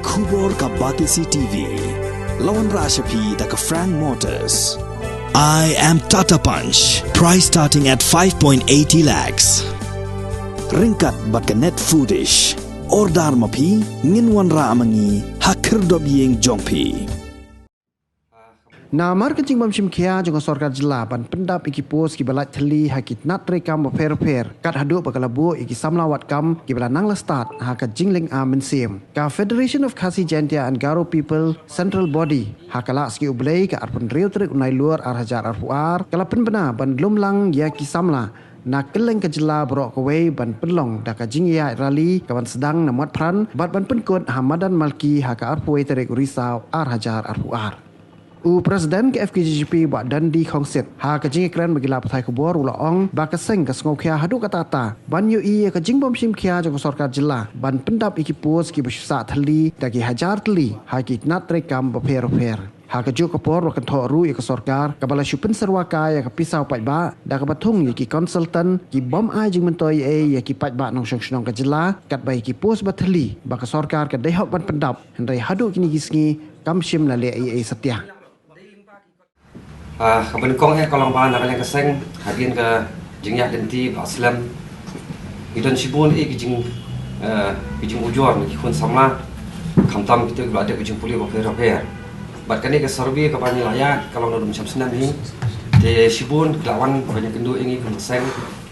Kubor ka Batisi TV. Lawan Rashapi da ka Frank Motors. I am Tata Punch. Price starting at 5.80 lakhs. Ringkat bat ka Net Foodish. Ordar mapi nginwan ra amangi hakir dobyeng jongpi. Namar kencing bam simkia jong sorkar jela ban pendap iki pos ki balat theli hakit nat rekam per kat hadu bakalabu iki samlawat kam ki bala nang lastat ha ka jingling a mensim ka Federation of Khasi Jaintia and Garo People Central Body ha kala ski ublei ka arpun riu trik unai luar ar hajar ar puar kala penbena ban lumlang ya ki samla na keleng ke jela borok kawai ban penlong da ka jingya rali kawan sedang namat pran bat ban penkot Hamadan Malki ha ka arpuai terik risau ar hajar ar puar Presiden ke FKJP buat dandi kongsit ha kajing ikran bagila patai kubor ulaong ba kaseng ka sngokya hadu katata ban yu i kajing bom sim kya jong sarkar jela ban pendap iki pos ki besusa thali dagi hajar thali ha ki nat rekam baper ha kaju kapor wa kanto ru ik sarkar kabala shupen serwaka ya ka pisau pai ba da ka bathung ki consultant ki bom a jing mentoi ya ki pai ba nong shong ka jela kat bai ki pos ba thali ba ka sarkar ka dehok ban pendap hendai hadu kini gisngi kam shim la le ai satya Kapan kong kalau bahan nak yang keseng hadian ke jengyak denti Islam idon sibun kijing ujur ni kun sama kamtam kita berada kijing puli repair bat kani ke survey ke banyak layak kalau nak macam senang ni de sibun kelawan banyak kendu ini kun keseng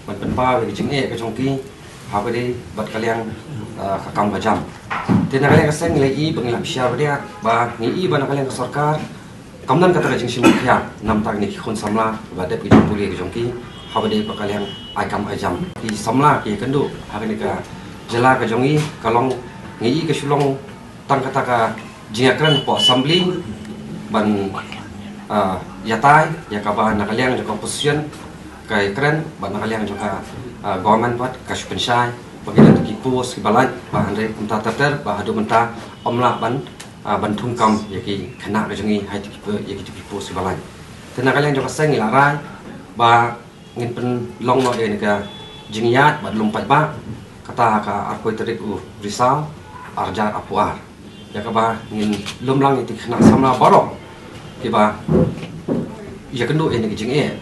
ban penpa kijing ke jongki apa di bat kalian kakam bajam de nak kalian keseng lagi pengilap syar dia ba ni ban kalian ke sarkar Kamdan kata kajing simuk ya nam tak ni kon samla bade pi puli ke jongki habade pakaliang aikam ajam di samla ki kendu hakani ka jela ka jongi kalong ngi ke sulong tang kata ka jingakran po assembly ban yatai ya ka ba nakaliang joka position kai kren ban nakaliang joka government pat ka pensyai bagian ki pos ki balat ba andre kunta tater ba hadu menta omla ban bantung kam yaki kena ke jongi hai tipe yaki tipe pos balai tena kalian joka seng ilarai ba ngin pen long no de ka jingiat ba lompat ba kata ka aku terik risau arjar apuar ya ka ba ngin lumlang itu kena sama borok ki ba ya kendo ini ke jingi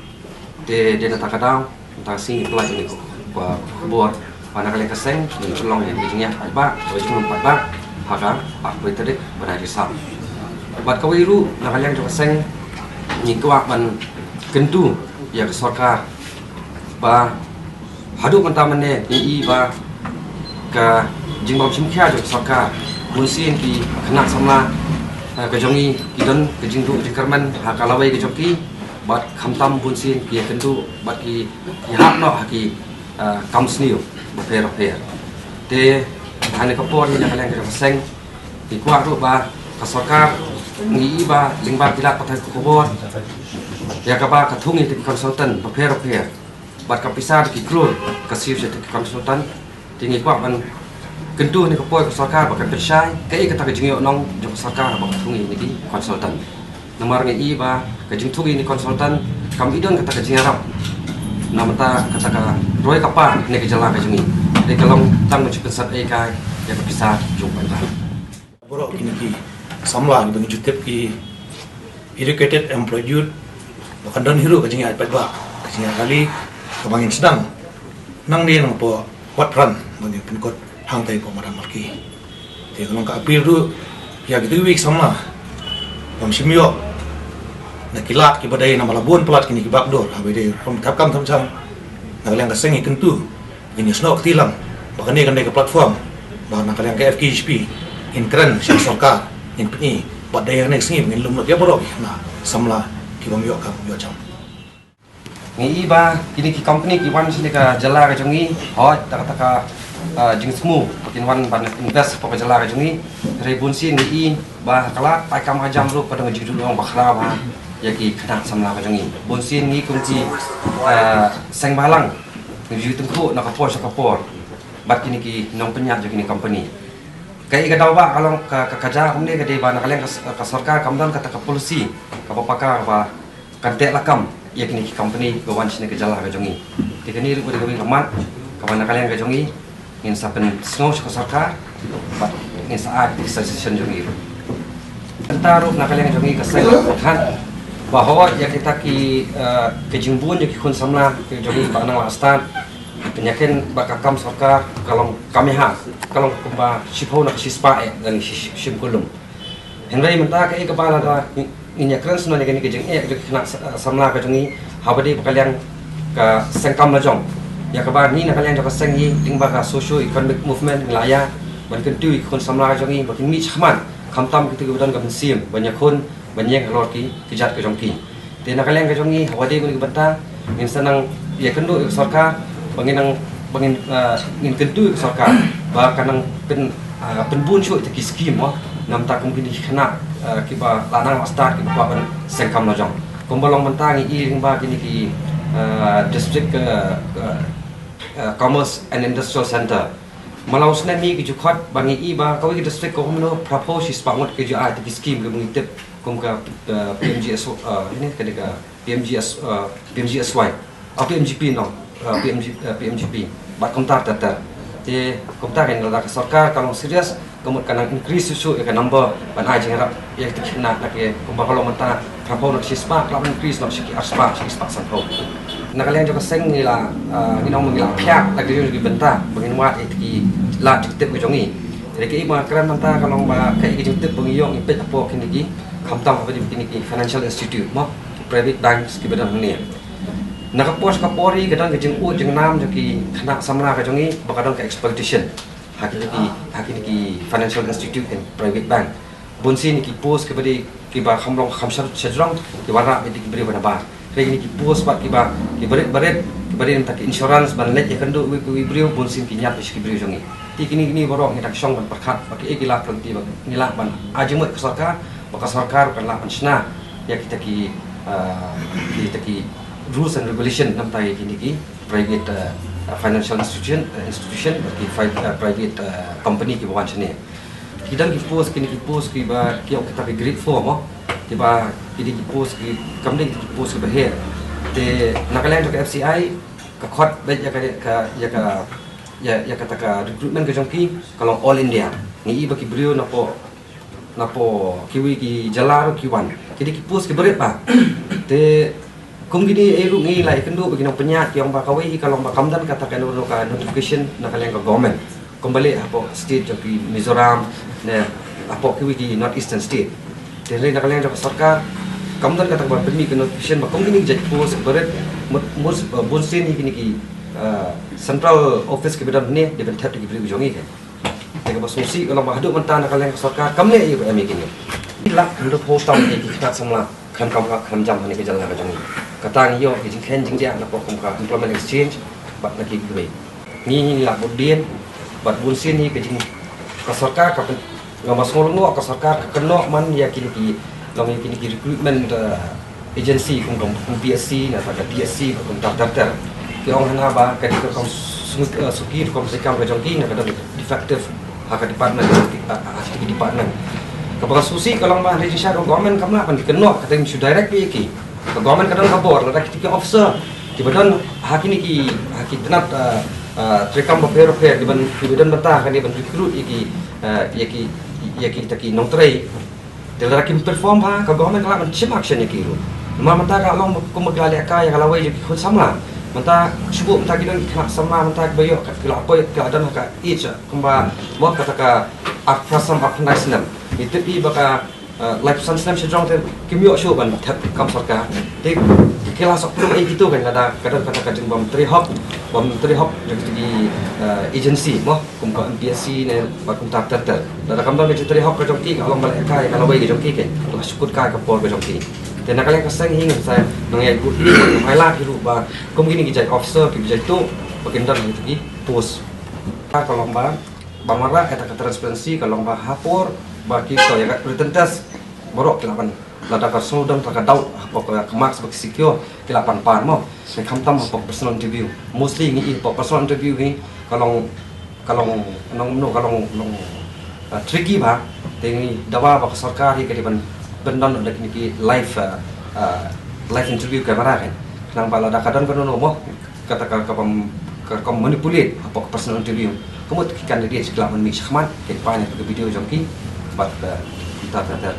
de nata kadang ta sing pelai ini ba buat pada kalian keseng ngin long ya jingiat ba jung lompat ba haka aku terik berada risau bat kawiru nakaliang joka seng nyikwa ban kentu ya ke sarkar ba hadu mentamane ni ba ka jingbom simkya joka sarkar musin ki kena sama ke jongi kidon ke jingdu dikerman haka lawai ke joki bat khamtam bunsin ki kentu bat ki hak no haki kamsniu baper te hanya kapor ni nakaliang ke seng ikuak tu ba kasarkar ngi ba lingba kilat patai kubor ya ka ba kathungi ti konsultan baper bat kapisar ki kru kasif se ti konsultan tingi kuak ban kentu ni kapor kasarkar ba kapishai kai kata ka jingyo nong jok sarkar ba kathungi ni konsultan nomor ngi ba ka jingthungi ni konsultan kam idon kata ka jingarap namata kata ka roy kapa ni ke jala ka jingi de kalong tang mo chipensat ai kai ya kapisar jumpa ba borok kini ki samla ni bagi jutep ki educated employed youth bahkan don hero kajing ai ba kajing kali kebangin sedang nang dia nang po wat ran bagi penkot hang tai po Madam Malki te kalong ka apil tu ya gitu week sama pom simyo na kilat ki badai na malabon pelat kini ki bakdor habede pom kapkam tham nakaliang ka sengi kentu ini snok tilang bahkan ni kan ke platform bahkan nakaliang ke FKJP in keren si sarkar in pni buat daya nek sing ngin lumut ya borok na samla ki bom yo kam yo jam ngi ba kini ki company ki wan sini ka jala ka jongi hoi tak ka jing smu kin wan ban invest pa jala ka jongi rebun sin ngi ba kala pai kam ajam ru pada ngi dulu ong bakhra ba ya ki kena samla ka jongi bun sin ngi kunci seng balang ngi tengku nak kapor bat kini ki nong penyat jo kini company kai ka daw ba kalong ka kaja kumne ka de ba na kaleng ka sarkar kamdan kata ka polisi ka papaka ba kante lakam ya kini company go wan sine ka jala ka jongi te kani ru ko de ka mat ka ba na kaleng ka jongi in sapen snow ka sarkar ba ni saat di session jongi taruh nak kalian jongi kesel kan bahwa ya kita ki jimbun ki kun samla ki jongi panang lastan penyakin bakakam sarkar kalau kami kalau kumba sipo nak sispa dan simkulum henry mentah ke kepala da inya kran sunan ni ke jeng kena samla ka jongi habadi kalian ka sengkam lajong ya kabar ni nak kalian ka sengi tingba ka socio economic movement ngelaya ban kentu ikon samla ka jongi bakin mi chman kamtam kita kebetulan ka mensim banyak kon banyak lor ki kijat ka jongki te nak kalian ka jongi habadi kun benta ngin senang ya kendu sarkar bangin kentu sarkar ba kanang penbun syuk te skim nam tak mungkin dikena kiba lanang start kiba ban sengkam lajong kombolong mentangi ing ba kini ki district commerce and industrial center malau senen mi ki jukhat bangi i ba kawi ki district ko mno propose is pangot ke ju a te skim ke mengitip kom ka PMGS ini kedeka PMGSY PMGP no PMGP bat kontak tata te kontak en la sarkar kalau serius kemudian kanang increase susu ya number ban ai jeng rap ya tikna nak ke kumba kalau menta propose nak sispa kalau increase nak siki aspa sanho nak kalian juga seng ni lah ni nong mengila pihak lagi juga benta bangin wat ki la tiktip ke jongi jadi ke ima kran menta kalau ba kai ke tiktip bangiyong ipet apo kini ki kamtam apa di kini ki financial institute mo private banks ki badan ni nak pos kapori kadang ke jeng u jeng nam ki kena samla ke jongi bakadang ke exploitation hakini ki financial institute and private bank bonsi ni ki pos ke badi ki ba khamlong khamsar sejrong ki warna bedi ki beri pada ba kini ki pos bat ki baret tak insurance ban let ya kendo wi brio bonsin ki nyat ki brio jongi ti kini borok ni tak song ban perkat baki ki la pranti bak ni la ban ajemut ke sarkar baka sarkar kan la pansna ya kita ki rules and regulation nam tai kini ki private financial institution bagi private company ki bawan sini kidang ki pos ki ba ki kita ki grade 4 mo tiba kini ki pos ki kamding ki pos ki bahir te nakalan ke FCI ka khot be ya kata ka recruitment ke jongki kalau all India ni iba ki brio napo kiwi ki jalaro ki wan kini ki pos ki berit pa te kum gini eru ngi lai kendu bagi nang penyat yang bakawai kalau bakamdan katakan ka notification nakalan ka government kembali apa state joki Mizoram ne apa kiwi ki North Eastern state jadi nak kalian dapat sarkar kamu dan kata bahwa demi notification bakom gini jadi pos berat mus bonsin ini ki central office ke bidang ni dia bentuk di beri ujongi kan jika berfungsi kalau mahaduk mentah nak kalian sarkar kamu ni ibu emi kini lak hendak hostang ni kita semua kan kamu jam ni ke jalan ke jongi kata ni yo kijing ken jing dia nak bakom ka employment exchange bat nak kiwi ni lak bodien bat bonsin ni kijing ke sarkar ka ngama ngolong ke sarkar kenok man ya kini long kini recruitment agency kum PSC na ta DSC kum daftar ki ong hana ba ka di kum suki kum sekam ka jongki na ka defective hak department department kapag susi kalau ba register government kam na pan kenok ka tim direct ki ka government kadang kabor la ki officer ki badan hakini ki tenat trekam bapero di ban bata kan di ban recruit ki taki nongtrei telah kim perform ha ka government kala man chim action ki ru ma mata ka long ko magala ka ya kala wai ki khud samla mata subuh mata ki ka samla mata bayo ka kala apa ka adan ka each kumba mo kata ka afrasam afnaisnam itu pi baka life sansam sejong te kimyo show ban kam sarkar te kelas oknum gitu kan kadang kata ka jeng bom tri hop dari agency mo kum ka MPSC ne ba kum tak ter da kam don tri hop ka jongki ka long balik ka kalau wai ka jongki kan la sukut ka por ka jongki te nak kalian ka sang hing sa nang ya good mai la ki ba kum gini ki jai officer ki jai tu bakin dan ki post kalau ba bamara eta ka transparency kalau ba hapor ba ki to ya written test borok kelapan lada ka sudang ta ka daut apa ka marks bak secure kelapan pan mo se kamtam apa personal interview mostly ni personal interview ni kalau tricky ba tengi dawa ba sarkar hi kadiban bendan dak ni live interview kamera kan nang bala da kadan kono mo kata ka manipulate apa personal interview kamu kan dia sekelah men mix khmat ke pa ke video jongki bat kita kata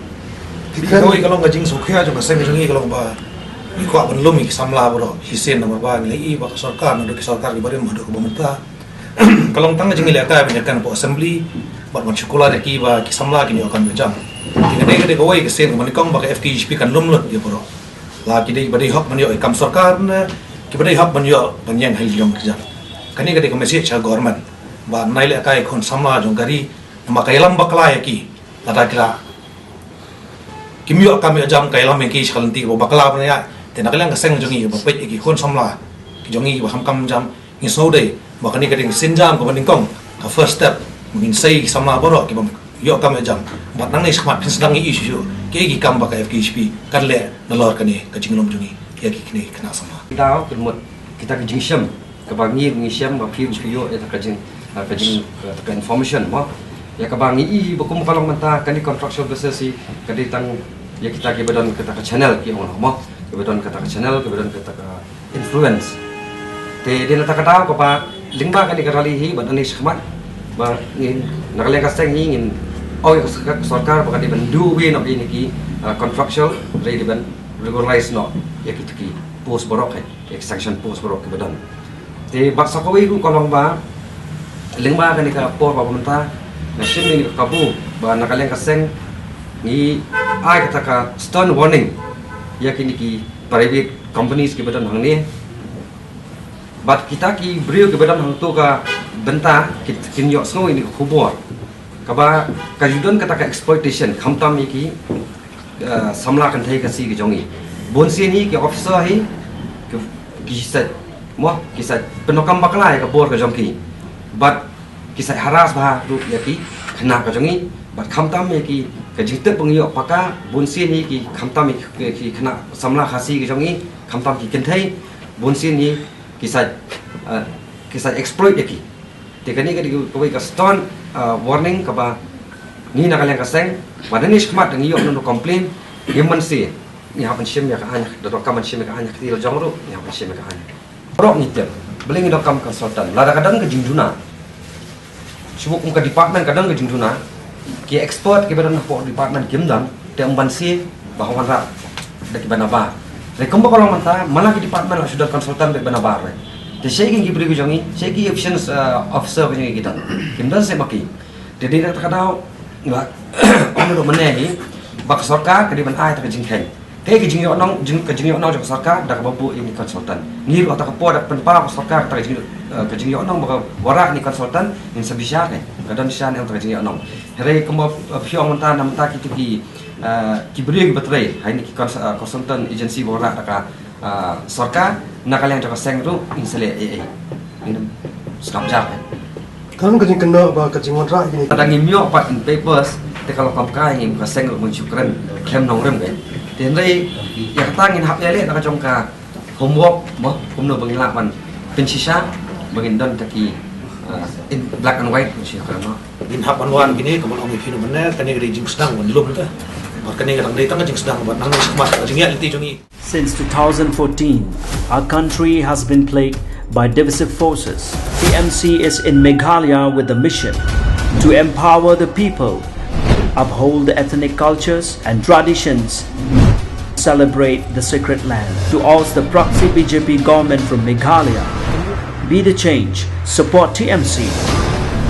Kalau kalau ngajing sukha jo kaseng jongi kalau ba ni ko ban lumi samla bro hisen nama ba ni ba sarkar ndo ke sarkar di bare madu ko bamta kalau tang ngajing ile ka banyakan po assembly bat man sekolah de ki ba ki samla ki ni akan jam ni de ko wai ke sen man kong ba ke FTHP kan lum lut dia bro la ki de ba de hak man yo kam sarkar na ki ba de hak man yo ban yang hal jom kerja kan ni ke message cha government ba nai le ka kon samla jong gari ma kailam bakla ya ki lada kira kimyo kami ajam kailam ki shalanti bo bakla ba ya te nakalang kaseng jongi ba pet ki kon samla ki jongi ba ham kam jam ni so de ba kan ni ka ding sinjam ko ban kong ka first step mungkin sei samla boro ki ba yo kami ajam ba nang ni smat sedang i issue ki kam ba ka FKHP kan le nalor kan ni ka jinglom jongi ya ki kini kena samla kita kedmut kita ke jingsham ke bangi ngisham ba phim yo eta ka jing ka information mo ya ka bangi I bakum kalong menta kan di contractual basis si kadi tang ya kita ke badan kata ka channel ki ono mo ke badan kata ka channel ke badan kata ka influence te dia nata kata ko pa lingba kan di karali hi badan ni khmat ba ngin nakale ka seng ngin oh ya sarkar ba kan di bandu wi no ini ki contractual ready ban regularize no ya ki post borok hai sanction post borok ke badan te baksa ko wi ku kalong ba lingba kan di ka por ba menta machine ni kabu ba nakaleng kaseng ni ai kata ka stern warning ya kini ki private companies ke badan hang ni bat kita ki brio ke badan hang tu ka benta kin yo snow ini khubor ka ba ka judon kata ka exploitation khamtam ki samla kan thai ka si ki jongi bonsi ni ki officer hi ki sat mo ki sat penokam bakla ka bor ka jongki but kisah haras bah rup ya ki kena ka jongi bat khamtam ya ki ka jingte pengyo paka bonsi ni ki khamtam ki kena samla khasi ki jongi khamtam ki kenthai bonsi ni kisah exploit ya ki te kani ka ko ka stone warning ka ba ni nakaleng ka seng badani khmat ngi yo no complain yemen si ni hapan shim ya ka anya do kam shim ka anya ki jongro ni hapan shim ka anya ro ni te beling do kam consultant lada kadang ke jingjuna Sibuk muka department kadang ke jingtuna ki expert ke badan po department kimdam te umbansi bahwa ra de banaba re kombo kalau manta mana ke department sudah konsultan de banaba re te sheki ki bri jongi sheki options officer ke kita kimdan se maki te de ta kadau nga ono do menehi bak sarkar ke di ban ai ta ke jingkhen te ke jingyo nong ke jingyo nong jok sarkar da babu ini konsultan ni ko ta ko da penpa sarkar ta ke jingyo nong baka warak ni konsultan in sabisha ne kadang shan yang ta jingyo nong here ko phiong manta nam ta ki bri batre hai ni ki konsultan agency warak ta sarkar nakalian jok seng ru insale ai ini skam ja kan ka jing kena ba ka jing wanra ini kadang imyo pat in papers te kalau kam kai ngim ka seng ru mun chukran khem nong rem ge tiền đây ya kata ngin hap lele nak jongka homework mo kumno bangin lapan pensisa bangin don taki in black and white mesti karena in hap anwan gini ko long ifino mana kan ni jing sedang wan lum ta ba kan ni kadang dai tang jing sedang ba nang khmat jing ya liti jongi Since 2014, our country has been plagued by divisive forces. TMC is in Meghalaya with the mission to empower the people, uphold the ethnic cultures and traditions, celebrate the sacred land. To oust the proxy BJP government from Meghalaya, be the change, support TMC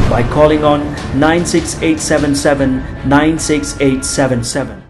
by calling on 96877 96877.